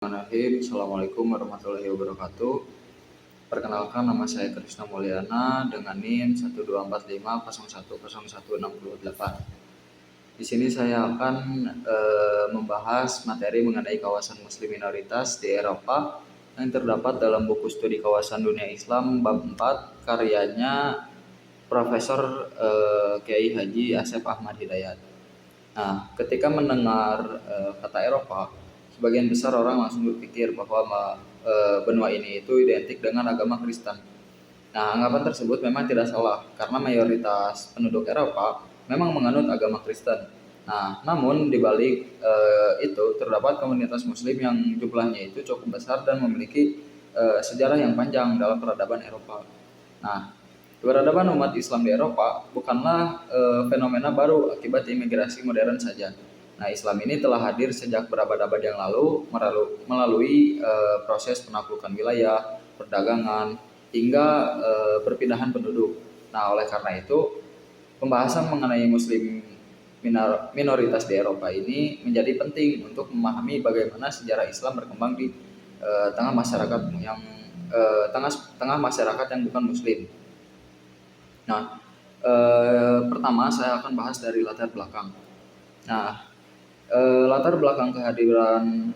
Bismillahirrahmanirrahim. Assalamualaikum warahmatullahi wabarakatuh. Perkenalkan, nama saya Krisna Mulyana dengan NIM 12450101068. Di sini saya akan membahas materi mengenai kawasan Muslim minoritas di Eropa yang terdapat dalam buku studi kawasan dunia Islam bab 4 karyanya Profesor Kiai Haji Asep Ahmad Hidayat. Nah, ketika mendengar kata Eropa, sebagian besar orang langsung berpikir bahwa benua ini itu identik dengan agama Kristen. Nah, anggapan tersebut memang tidak salah karena mayoritas penduduk Eropa memang menganut agama Kristen. Nah, namun di balik itu terdapat komunitas Muslim yang jumlahnya itu cukup besar dan memiliki sejarah yang panjang dalam peradaban Eropa. Nah, peradaban umat Islam di Eropa bukanlah fenomena baru akibat imigrasi modern saja. Nah, Islam ini telah hadir sejak berabad-abad yang lalu melalui proses penaklukan wilayah, perdagangan, hingga perpindahan penduduk. Nah, oleh karena itu, pembahasan mengenai Muslim minoritas di Eropa ini menjadi penting untuk memahami bagaimana sejarah Islam berkembang di tengah masyarakat yang bukan Muslim. Nah, pertama saya akan bahas dari latar belakang. Nah, latar belakang kehadiran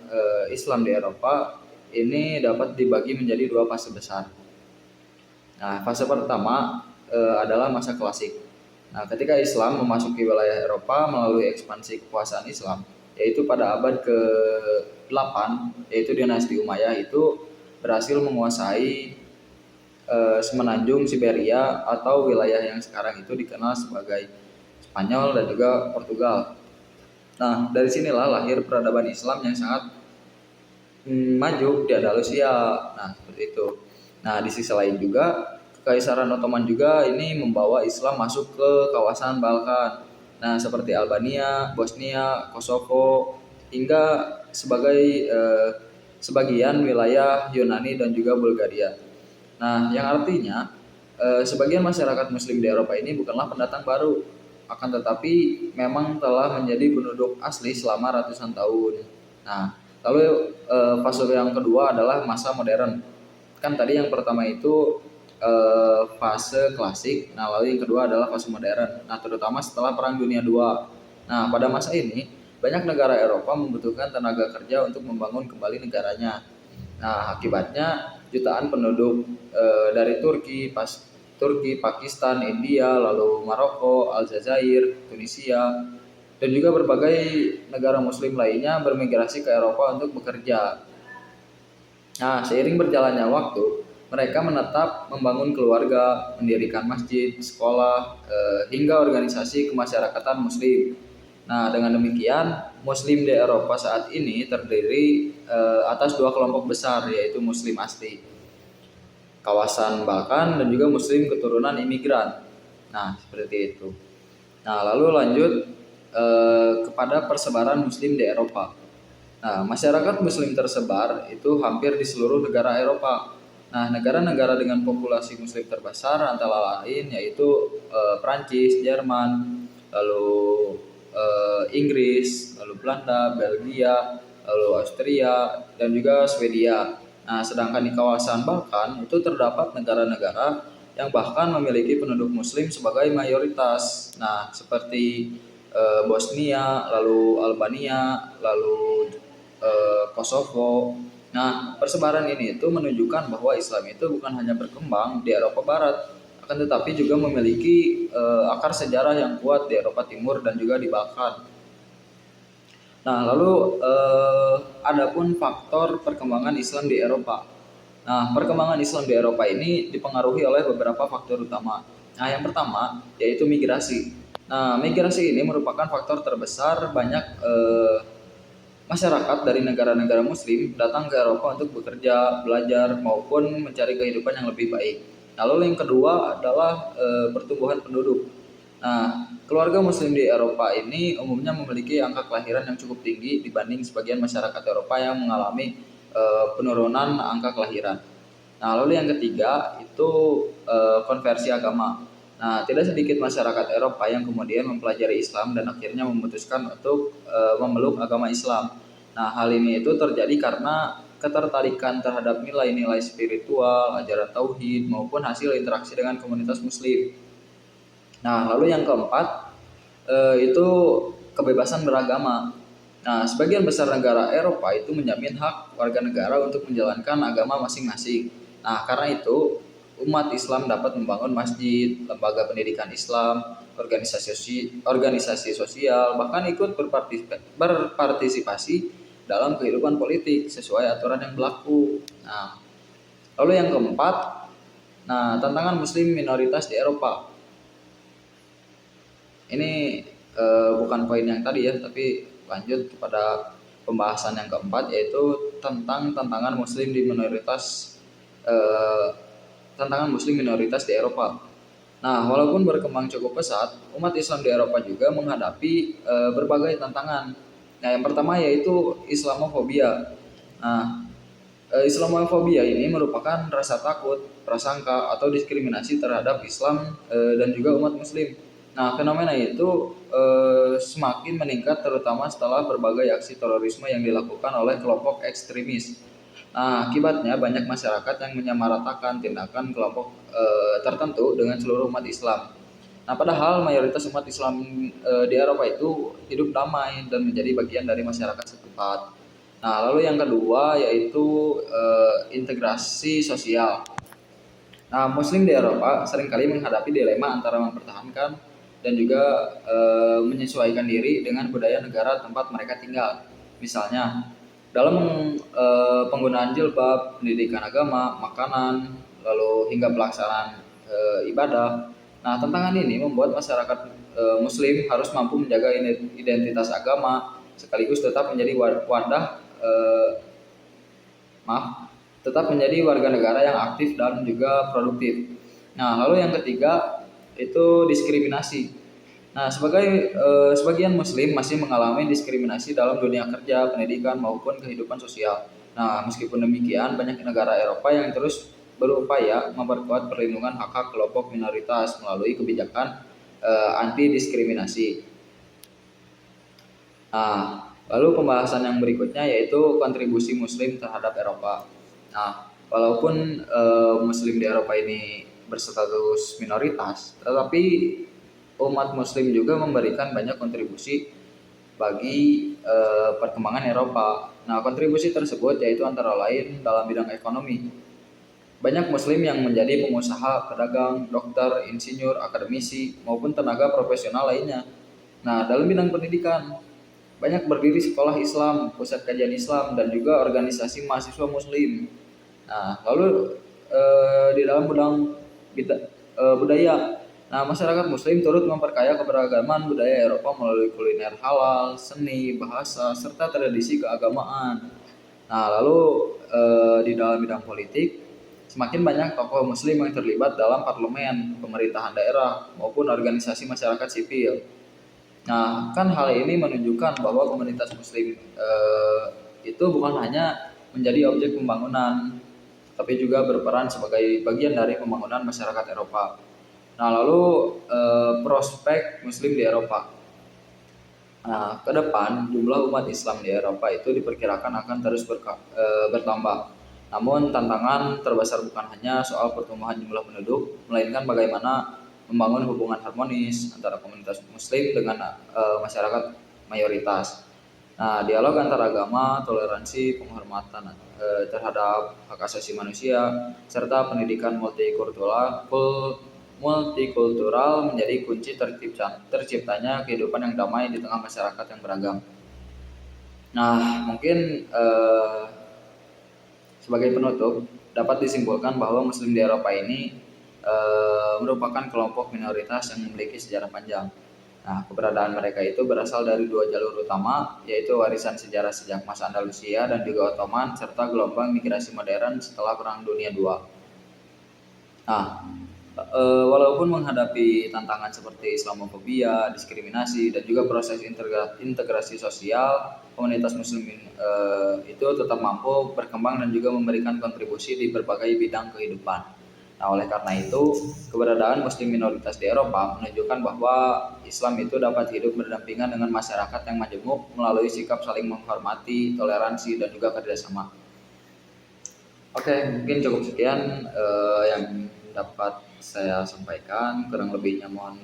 Islam di Eropa ini dapat dibagi menjadi dua fase besar. Nah, fase pertama adalah masa klasik. Nah, ketika Islam memasuki wilayah Eropa melalui ekspansi kekuasaan Islam, yaitu pada abad ke-8, yaitu dinasti Umayyah itu berhasil menguasai semenanjung Siberia atau wilayah yang sekarang itu dikenal sebagai Spanyol dan juga Portugal. Nah, dari sinilah lahir peradaban Islam yang sangat maju di Andalusia. Nah, seperti itu. Nah, di sisi lain juga Kekaisaran Ottoman juga ini membawa Islam masuk ke kawasan Balkan. Nah, seperti Albania, Bosnia, Kosovo, hingga sebagian wilayah Yunani dan juga Bulgaria. Nah, yang artinya sebagian masyarakat Muslim di Eropa ini bukanlah pendatang baru, akan tetapi memang telah menjadi penduduk asli selama ratusan tahun. Nah, lalu fase yang kedua adalah masa modern. Kan tadi yang pertama itu fase klasik, nah lalu yang kedua adalah fase modern. Nah, terutama setelah Perang Dunia II. Nah, pada masa ini banyak negara Eropa membutuhkan tenaga kerja untuk membangun kembali negaranya. Nah, akibatnya jutaan penduduk dari Turki, Pakistan, India, lalu Maroko, Aljazair, Tunisia, dan juga berbagai negara Muslim lainnya bermigrasi ke Eropa untuk bekerja. Nah, seiring berjalannya waktu, mereka menetap membangun keluarga, mendirikan masjid, sekolah, hingga organisasi kemasyarakatan Muslim. Nah, dengan demikian, Muslim di Eropa saat ini terdiri atas dua kelompok besar, yaitu Muslim asli kawasan Balkan dan juga Muslim keturunan imigran. Nah, seperti itu. Nah, lalu lanjut kepada persebaran Muslim di Eropa. Nah, masyarakat Muslim tersebar itu hampir di seluruh negara Eropa. Nah, negara-negara dengan populasi Muslim terbesar antara lain yaitu Prancis, Jerman, lalu Inggris, lalu Belanda, Belgia, lalu Austria, dan juga Swedia. Nah, sedangkan di kawasan Balkan itu terdapat negara-negara yang bahkan memiliki penduduk Muslim sebagai mayoritas. Nah, seperti Bosnia, lalu Albania, lalu Kosovo. Nah, persebaran ini itu menunjukkan bahwa Islam itu bukan hanya berkembang di Eropa Barat, akan tetapi juga memiliki akar sejarah yang kuat di Eropa Timur dan juga di Balkan. Nah, lalu adapun faktor perkembangan Islam di Eropa. Nah, perkembangan Islam di Eropa ini dipengaruhi oleh beberapa faktor utama. Nah, yang pertama yaitu migrasi. Nah, migrasi ini merupakan faktor terbesar. Banyak masyarakat dari negara-negara Muslim datang ke Eropa untuk bekerja, belajar, maupun mencari kehidupan yang lebih baik. Lalu yang kedua adalah pertumbuhan penduduk. Nah, keluarga Muslim di Eropa ini umumnya memiliki angka kelahiran yang cukup tinggi dibanding sebagian masyarakat Eropa yang mengalami penurunan angka kelahiran. Nah, lalu yang ketiga itu konversi agama. Nah, tidak sedikit masyarakat Eropa yang kemudian mempelajari Islam dan akhirnya memutuskan untuk memeluk agama Islam. Nah, hal ini itu terjadi karena ketertarikan terhadap nilai-nilai spiritual, ajaran tauhid, maupun hasil interaksi dengan komunitas muslim. Nah, lalu yang keempat itu kebebasan beragama. Nah, sebagian besar negara Eropa itu menjamin hak warga negara untuk menjalankan agama masing-masing. Nah, karena itu umat Islam dapat membangun masjid, lembaga pendidikan Islam, organisasi sosial, bahkan ikut berpartisipasi dalam kehidupan politik sesuai aturan yang berlaku. Nah, lalu yang keempat, nah tantangan Muslim minoritas di Eropa. Ini bukan poin yang tadi ya, tapi lanjut kepada pembahasan yang keempat, yaitu tentang tantangan Muslim di minoritas eh, tantangan Muslim minoritas di Eropa. Nah, walaupun berkembang cukup pesat, umat Islam di Eropa juga menghadapi berbagai tantangan. Nah, yang pertama yaitu Islamofobia. Nah, Islamofobia ini merupakan rasa takut, prasangka, atau diskriminasi terhadap Islam dan juga umat Muslim. Nah, fenomena itu semakin meningkat terutama setelah berbagai aksi terorisme yang dilakukan oleh kelompok ekstremis. Nah, akibatnya banyak masyarakat yang menyamaratakan tindakan kelompok tertentu dengan seluruh umat Islam. Nah, padahal mayoritas umat Islam di Eropa itu hidup damai dan menjadi bagian dari masyarakat setempat. Nah, lalu yang kedua yaitu integrasi sosial. Nah, Muslim di Eropa seringkali menghadapi dilema antara mempertahankan dan juga menyesuaikan diri dengan budaya negara tempat mereka tinggal. Misalnya, dalam penggunaan jilbab, pendidikan agama, makanan, lalu hingga pelaksanaan ibadah. Nah, tantangan ini membuat masyarakat Muslim harus mampu menjaga identitas agama sekaligus tetap menjadi wadah maaf, tetap menjadi warga negara yang aktif dan juga produktif. Nah, lalu yang ketiga itu diskriminasi. Nah, sebagian Muslim masih mengalami diskriminasi dalam dunia kerja, pendidikan maupun kehidupan sosial. Nah, meskipun demikian, banyak negara Eropa yang terus berupaya memperkuat perlindungan hak-hak kelompok minoritas melalui kebijakan anti diskriminasi. Nah, lalu pembahasan yang berikutnya yaitu kontribusi Muslim terhadap Eropa. Nah, walaupun Muslim di Eropa ini berstatus minoritas, tetapi umat Muslim juga memberikan banyak kontribusi bagi perkembangan Eropa. Nah, kontribusi tersebut yaitu antara lain dalam bidang ekonomi. Banyak Muslim yang menjadi pengusaha, pedagang, dokter, insinyur, akademisi, maupun tenaga profesional lainnya. Nah, dalam bidang pendidikan, banyak berdiri sekolah Islam, pusat kajian Islam, dan juga organisasi mahasiswa Muslim. Nah, lalu di dalam budaya, nah masyarakat Muslim turut memperkaya keberagaman budaya Eropa melalui kuliner halal, seni, bahasa, serta tradisi keagamaan. Nah, lalu di dalam bidang politik, semakin banyak tokoh Muslim yang terlibat dalam parlemen, pemerintahan daerah, maupun organisasi masyarakat sipil. Nah, kan hal ini menunjukkan bahwa komunitas Muslim itu bukan hanya menjadi objek pembangunan, tapi juga berperan sebagai bagian dari pembangunan masyarakat Eropa. Nah, lalu prospek Muslim di Eropa. Nah, ke depan jumlah umat Islam di Eropa itu diperkirakan akan terus bertambah. Namun tantangan terbesar bukan hanya soal pertumbuhan jumlah penduduk, melainkan bagaimana membangun hubungan harmonis antara komunitas Muslim dengan masyarakat mayoritas. Nah, dialog antar agama, toleransi, penghormatan terhadap hak asasi manusia, serta pendidikan multikultural menjadi kunci terciptanya kehidupan yang damai di tengah masyarakat yang beragam. Nah, mungkin sebagai penutup dapat disimpulkan bahwa Muslim di Eropa ini merupakan kelompok minoritas yang memiliki sejarah panjang. Nah, keberadaan mereka itu berasal dari dua jalur utama, yaitu warisan sejarah sejak masa Andalusia dan juga Ottoman, serta gelombang migrasi modern setelah Perang Dunia II. Nah, walaupun menghadapi tantangan seperti Islamofobia, diskriminasi, dan juga proses integrasi sosial, komunitas Muslim itu tetap mampu berkembang dan juga memberikan kontribusi di berbagai bidang kehidupan. Nah, oleh karena itu, keberadaan muslim minoritas di Eropa menunjukkan bahwa Islam itu dapat hidup berdampingan dengan masyarakat yang majemuk melalui sikap saling menghormati, toleransi, dan juga kerjasama. Oke, mungkin cukup sekian yang dapat saya sampaikan. Kurang lebihnya mohon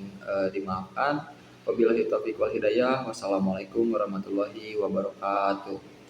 dimaafkan. Wabillahi taufiq wal hidayah. Wassalamualaikum warahmatullahi wabarakatuh.